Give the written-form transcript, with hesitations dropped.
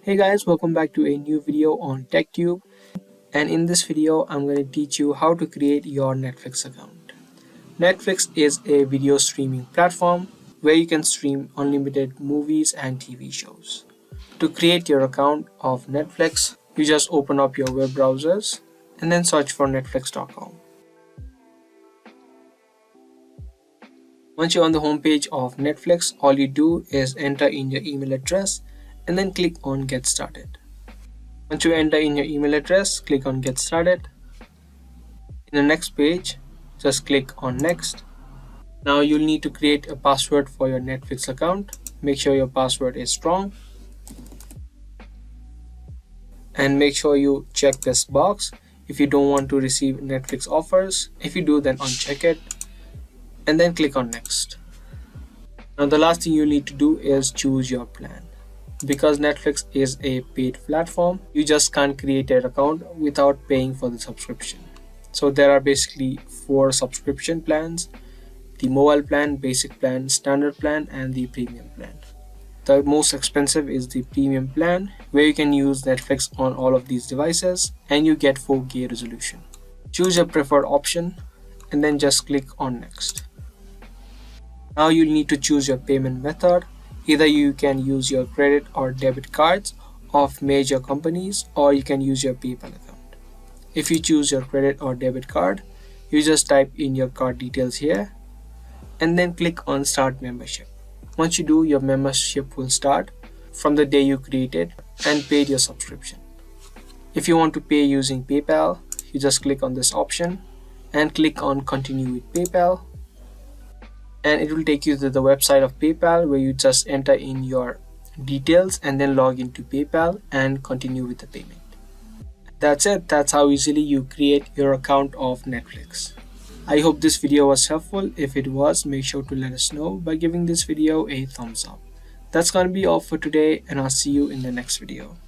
Hey guys, welcome back to a new video on TechTube, and in this video I'm going to teach you how to create your Netflix account. Netflix is a video streaming platform where you can stream unlimited movies and TV shows. To create your account of Netflix, you just open up your web browsers and then search for netflix.com. Once you're on the homepage of Netflix, all you do is enter in your email address and then click on Get Started. Once you enter in your email address, click on Get Started. In the next page, just click on Next. Now you'll need to create a password for your Netflix account. Make sure your password is strong. And make sure you check this box if you don't want to receive Netflix offers. If you do, then uncheck it. And then click on Next. Now the last thing you need to do is choose your plan. Because Netflix is a paid platform, you just can't create an account without paying for the subscription. So there are basically 4 subscription plans: the mobile plan, basic plan, standard plan, and the premium plan. The most expensive is the premium plan, where you can use Netflix on all of these devices and you get 4K resolution. Choose your preferred option and then just click on Next. Now you'll need to choose your payment method. Either you can use your credit or debit cards of major companies, or you can use your PayPal account. If you choose your credit or debit card, you just type in your card details here and then click on Start Membership. Once you do, your membership will start from the day you created and paid your subscription. If you want to pay using PayPal, you just click on this option and click on Continue with PayPal. And it will take you to the website of PayPal, where you just enter in your details and then log into PayPal and continue with the payment. That's it. That's how easily you create your account of Netflix. I hope this video was helpful. If it was, make sure to let us know by giving this video a thumbs up. That's gonna be all for today, and I'll see you in the next video.